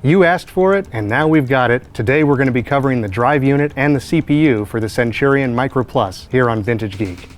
You asked for it, and now we've got it. Today we're going to be covering the drive unit and the CPU for the Centurion MicroPlus here on Vintage Geek.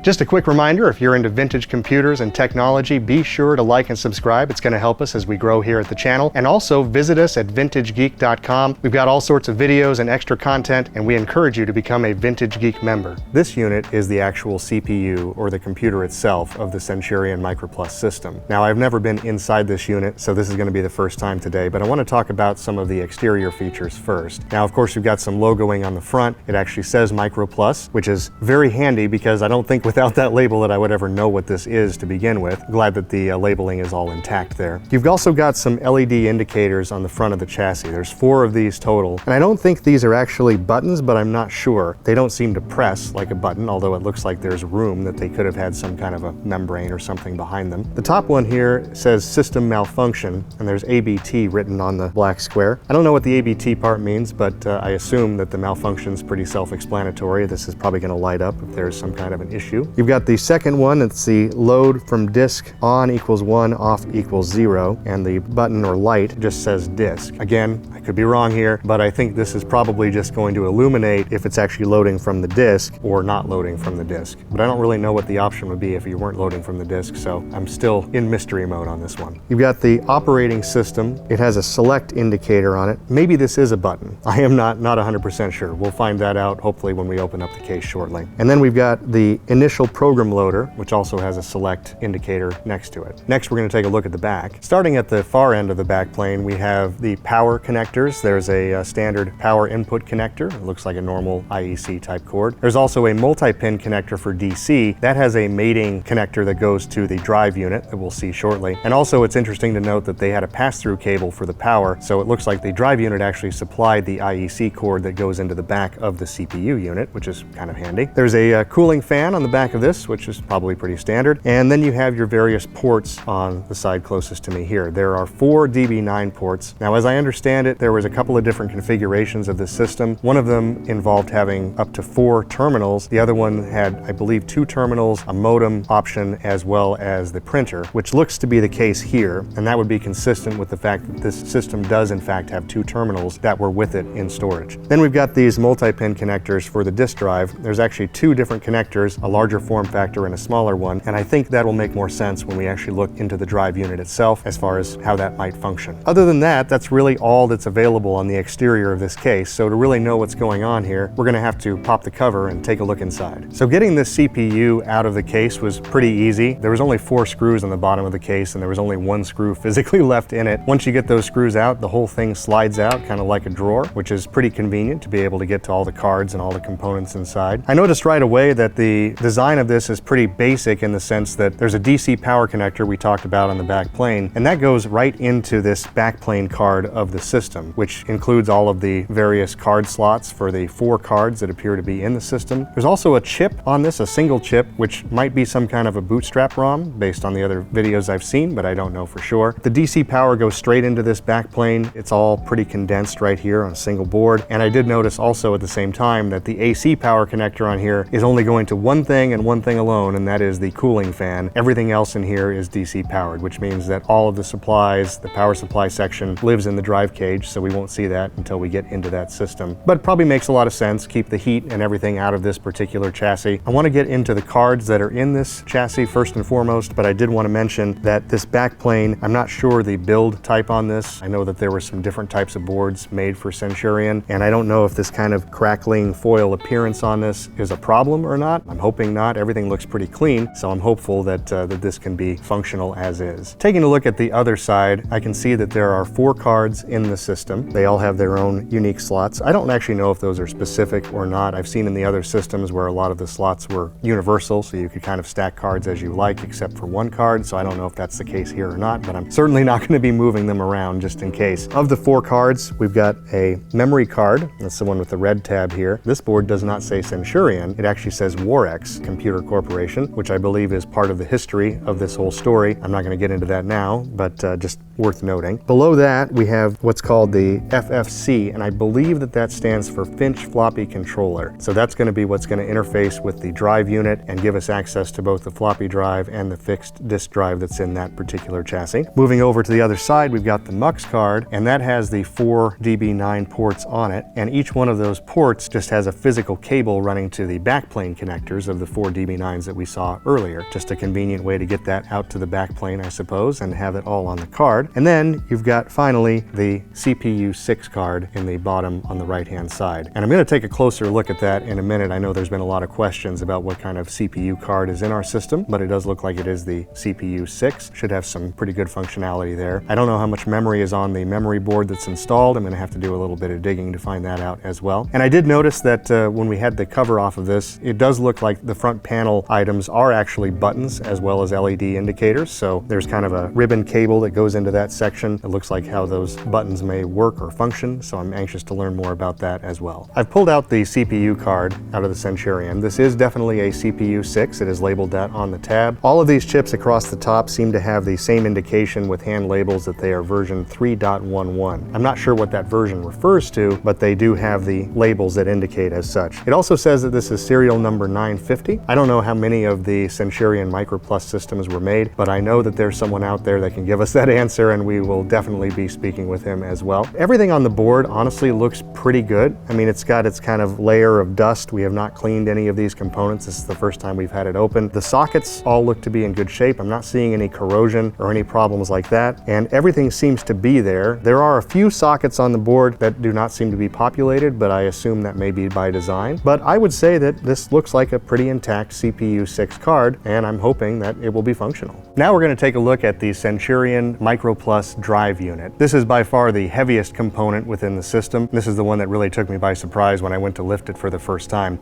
Just a quick reminder, if you're into vintage computers and technology, be sure to like and subscribe. It's going to help us as we grow here at the channel. And also visit us at vintagegeek.com. We've got all sorts of videos and extra content, and we encourage you to become a Vintage Geek member. This unit is the actual CPU, or the computer itself, of the Centurion MicroPlus system. Now, I've never been inside this unit, so this is going to be the first time today, but I want to talk about some of the exterior features first. Now, of course, you've got some logoing on the front. It actually says MicroPlus, which is very handy because I don't think without that label that I would ever know what this is to begin with. Glad that the labeling is all intact there. You've also got some LED indicators on the front of the chassis. There's 4 of these total, and I don't think these are actually buttons, but I'm not sure. They don't seem to press like a button, although it looks like there's room that they could have had some kind of a membrane or something behind them. The top one here says system malfunction, and there's ABT written on the black square. I don't know what the ABT part means, but I assume that the malfunction's pretty self-explanatory. This is probably going to light up if there's some kind of an issue. You've got the second one. It's the load from disk on equals 1, off equals 0, and the button or light just says disk. Again, I could be wrong here, but I think this is probably just going to illuminate if it's actually loading from the disk or not loading from the disk. But I don't really know what the option would be if you weren't loading from the disk, so I'm still in mystery mode on this one. You've got the operating system. It has a select indicator on it. Maybe this is a button. I am not 100% sure. We'll find that out hopefully when we open up the case shortly. And then we've got the initial program loader, which also has a select indicator next to it. Next, we're going to take a look at the back. Starting at the far end of the back plane, we have the power connectors. There's a standard power input connector. It looks like a normal IEC type cord. There's also a multi-pin connector for DC. That has a mating connector that goes to the drive unit that we'll see shortly. And also, it's interesting to note that they had a pass-through cable for the power, so it looks like the drive unit actually supplied the IEC cord that goes into the back of the CPU unit, which is kind of handy. There's a cooling fan on the back of this, which is probably pretty standard. And then you have your various ports on the side closest to me here. There are 4 DB9 ports. Now, as I understand it, there was a couple of different configurations of this system. One of them involved having up to 4 terminals. The other one had, I believe, 2 terminals, a modem option, as well as the printer, which looks to be the case here. And that would be consistent with the fact that this system does, in fact, have 2 terminals that were with it in storage. Then we've got these multi-pin connectors for the disk drive. There's actually 2 different connectors, a larger form factor and a smaller one, and I think that will make more sense when we actually look into the drive unit itself as far as how that might function. Other than that, that's really all that's available on the exterior of this case, so to really know what's going on here, we're going to have to pop the cover and take a look inside. So getting this CPU out of the case was pretty easy. There was only 4 screws on the bottom of the case, and there was only 1 screw physically left in it. Once you get those screws out, the whole thing slides out kind of like a drawer, which is pretty convenient to be able to get to all the cards and all the components inside. I noticed right away that the design of this is pretty basic in the sense that there's a DC power connector we talked about on the back plane, and that goes right into this back plane card of the system, which includes all of the various card slots for the 4 cards that appear to be in the system. There's also a chip on this, a single chip, which might be some kind of a bootstrap ROM based on the other videos I've seen, but I don't know for sure. The DC power goes straight into this back plane. It's all pretty condensed right here on a single board, and I did notice also at the same time that the AC power connector on here is only going to one thing and one thing alone, and that is the cooling fan. Everything else in here is DC powered, which means that all of the supplies, the power supply section, lives in the drive cage, so we won't see that until we get into that system. But it probably makes a lot of sense, keep the heat and everything out of this particular chassis. I want to get into the cards that are in this chassis first and foremost, but I did want to mention that this back plane, I'm not sure the build type on this. I know that there were some different types of boards made for Centurion, and I don't know if this kind of crackling foil appearance on this is a problem or not. I'm hoping not. Everything looks pretty clean, so I'm hopeful that this can be functional as is. Taking a look at the other side, I can see that there are 4 cards in the system. They all have their own unique slots. I don't actually know if those are specific or not. I've seen in the other systems where a lot of the slots were universal, so you could kind of stack cards as you like except for 1 card, so I don't know if that's the case here or not, but I'm certainly not going to be moving them around just in case. Of the 4 cards, we've got a memory card. That's the one with the red tab here. This board does not say Centurion. It actually says Warex, Computer Corporation, which I believe is part of the history of this whole story. I'm not going to get into that now, but just worth noting. Below that, we have what's called the FFC, and I believe that that stands for Finch Floppy Controller. So that's going to be what's going to interface with the drive unit and give us access to both the floppy drive and the fixed disk drive that's in that particular chassis. Moving over to the other side, we've got the MUX card, and that has the 4 DB9 ports on it, and each one of those ports just has a physical cable running to the backplane connectors of the 4 DB9s that we saw earlier. Just a convenient way to get that out to the backplane, I suppose, and have it all on the card. And then you've got finally the CPU 6 card in the bottom on the right-hand side. And I'm going to take a closer look at that in a minute. I know there's been a lot of questions about what kind of CPU card is in our system, but it does look like it is the CPU 6. Should have some pretty good functionality there. I don't know how much memory is on the memory board that's installed. I'm going to have to do a little bit of digging to find that out as well. And I did notice that when we had the cover off of this, it does look like the front panel items are actually buttons as well as LED indicators. So there's kind of a ribbon cable that goes into that section. It looks like how those buttons may work or function, so I'm anxious to learn more about that as well. I've pulled out the CPU card out of the Centurion. This is definitely a CPU 6. It is labeled that on the tab. All of these chips across the top seem to have the same indication with hand labels that they are version 3.11. I'm not sure what that version refers to, but they do have the labels that indicate as such. It also says that this is serial number 950. I don't know how many of the Centurion MicroPlus systems were made, but I know that there's someone out there that can give us that answer, and we will definitely be speaking with him as well. Everything on the board honestly looks pretty good. I mean, it's got its kind of layer of dust. We have not cleaned any of these components. This is the first time we've had it open. The sockets all look to be in good shape. I'm not seeing any corrosion or any problems like that, and everything seems to be there. There are a few sockets on the board that do not seem to be populated, but I assume that may be by design. But I would say that this looks like a pretty intact CPU 6 card, and I'm hoping that it will be functional. Now we're going to take a look at the Centurion MicroPlus drive unit. This is by far the heaviest component within the system. This is the one that really took me by surprise when I went to lift it for the first time.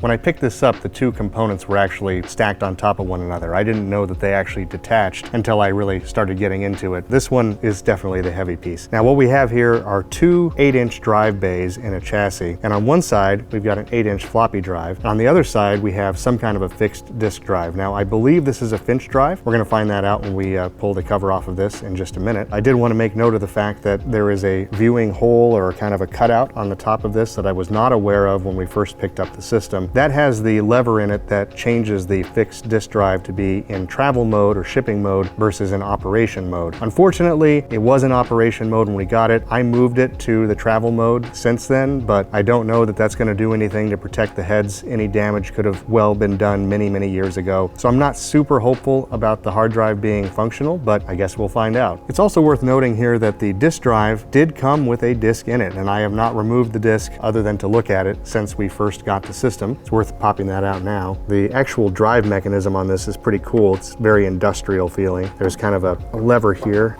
When I picked this up, the two components were actually stacked on top of one another. I didn't know that they actually detached until I really started getting into it. This one is definitely the heavy piece. Now what we have here are two 8-inch drive bays in a chassis, and on one side we've got an 8-inch floppy drive, and on the other side we have some kind of a fixed disk drive. Now I believe this is a Finch drive. We're going to find that out when we pull the cover off of this in just a minute. I did want to make note of the fact that there is a viewing hole or kind of a cutout on the top of this that I was not aware of when we first picked up the system. That has the lever in it that changes the fixed disk drive to be in travel mode or shipping mode versus in operation mode. Unfortunately, it was in operation mode when we got it. I moved it to the travel mode since then, but I don't know that that's going to do anything to protect the heads. Any damage could have well been done many, many years ago. So I'm not super hopeful about the hard drive being functional, but I guess we'll find out. It's also worth noting here that the disk drive did come with a disk in it, and I have not removed the disk other than to look at it since we first got the system. It's worth popping that out now. The actual drive mechanism on this is pretty cool. It's very industrial feeling. There's kind of a lever here,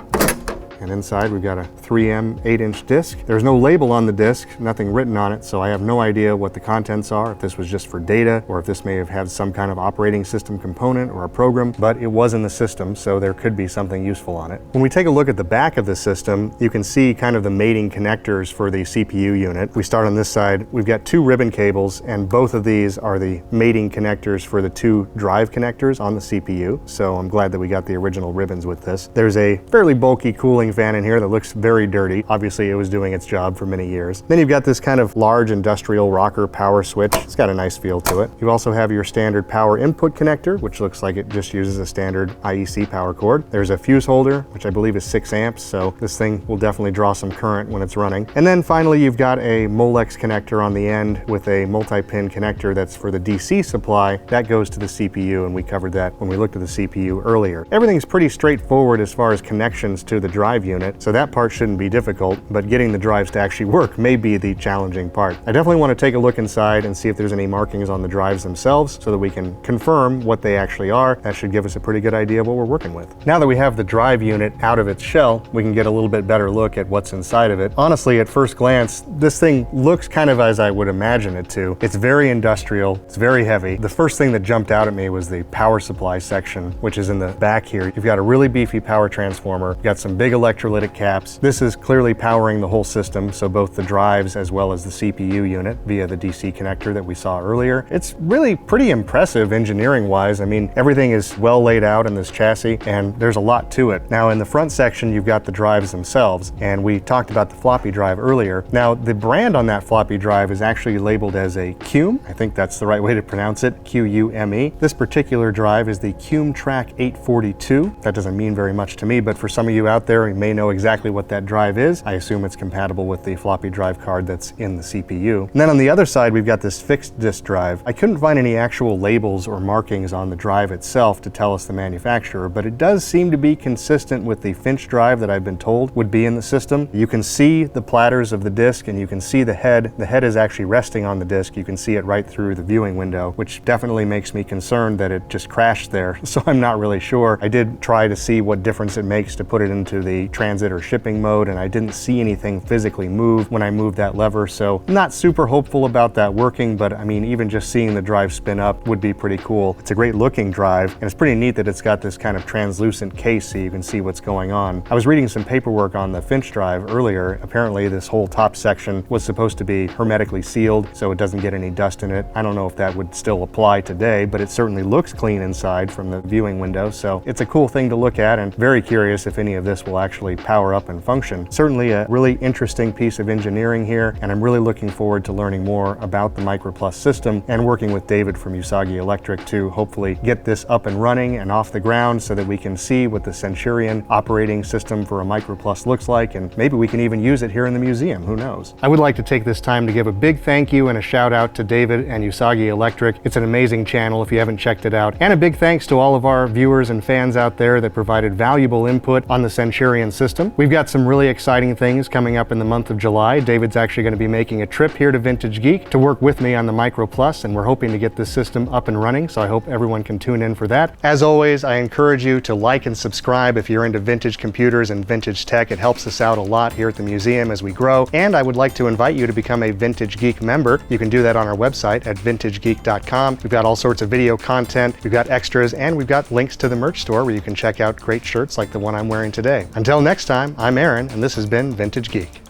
and inside we've got a 3M 8-inch disc. There's no label on the disc, nothing written on it, so I have no idea what the contents are, if this was just for data, or if this may have had some kind of operating system component or a program, but it was in the system, so there could be something useful on it. When we take a look at the back of the system, you can see kind of the mating connectors for the CPU unit. We start on this side, we've got two ribbon cables, and both of these are the mating connectors for the two drive connectors on the CPU, so I'm glad that we got the original ribbons with this. There's a fairly bulky cooling fan in here that looks very dirty. Obviously it was doing its job for many years. Then you've got this kind of large industrial rocker power switch. It's got a nice feel to it. You also have your standard power input connector, which looks like it just uses a standard IEC power cord. There's a fuse holder, which I believe is 6 amps, so this thing will definitely draw some current when it's running. And then finally you've got a Molex connector on the end with a multi-pin connector that's for the DC supply. That goes to the CPU, and we covered that when we looked at the CPU earlier. Everything's pretty straightforward as far as connections to the drive unit, so that part shouldn't be difficult, but getting the drives to actually work may be the challenging part. I definitely want to take a look inside and see if there's any markings on the drives themselves so that we can confirm what they actually are. That should give us a pretty good idea of what we're working with. Now that we have the drive unit out of its shell, we can get a little bit better look at what's inside of it. Honestly, at first glance, this thing looks kind of as I would imagine it to. It's very industrial, it's very heavy. The first thing that jumped out at me was the power supply section, which is in the back here. You've got a really beefy power transformer, you've got some big electric electrolytic caps. This is clearly powering the whole system, so both the drives as well as the CPU unit via the DC connector that we saw earlier. It's really pretty impressive engineering-wise. I mean, everything is well laid out in this chassis, and there's a lot to it. Now, in the front section, you've got the drives themselves, and we talked about the floppy drive earlier. Now, the brand on that floppy drive is actually labeled as a CUME. I think that's the right way to pronounce it, QUME. This particular drive is the CUME Track 842. That doesn't mean very much to me, but for some of you out there, you may know exactly what that drive is. I assume it's compatible with the floppy drive card that's in the CPU. And then on the other side, we've got this fixed disk drive. I couldn't find any actual labels or markings on the drive itself to tell us the manufacturer, but it does seem to be consistent with the Finch drive that I've been told would be in the system. You can see the platters of the disk, and you can see the head. The head is actually resting on the disk. You can see it right through the viewing window, which definitely makes me concerned that it just crashed there, so I'm not really sure. I did try to see what difference it makes to put it into the transit or shipping mode, and I didn't see anything physically move when I moved that lever, so I'm not super hopeful about that working, but I mean, even just seeing the drive spin up would be pretty cool. It's a great looking drive, and it's pretty neat that it's got this kind of translucent case so you can see what's going on. I was reading some paperwork on the Finch drive earlier. Apparently this whole top section was supposed to be hermetically sealed so it doesn't get any dust in it. I don't know if that would still apply today, but it certainly looks clean inside from the viewing window, so it's a cool thing to look at, and very curious if any of this will actually power up and function. Certainly a really interesting piece of engineering here, and I'm really looking forward to learning more about the MicroPlus system and working with David from Usagi Electric to hopefully get this up and running and off the ground so that we can see what the Centurion operating system for a MicroPlus looks like, and maybe we can even use it here in the museum, who knows. I would like to take this time to give a big thank you and a shout out to David and Usagi Electric. It's an amazing channel if you haven't checked it out, and a big thanks to all of our viewers and fans out there that provided valuable input on the Centurion system. We've got some really exciting things coming up in the month of July. David's actually going to be making a trip here to Vintage Geek to work with me on the MicroPlus, and we're hoping to get this system up and running, so I hope everyone can tune in for that. As always, I encourage you to like and subscribe if you're into vintage computers and vintage tech. It helps us out a lot here at the museum as we grow, and I would like to invite you to become a Vintage Geek member. You can do that on our website at vintagegeek.com. We've got all sorts of video content, we've got extras, and we've got links to the merch store where you can check out great shirts like the one I'm wearing today. Until next time, I'm Aaron, and this has been Vintage Geek.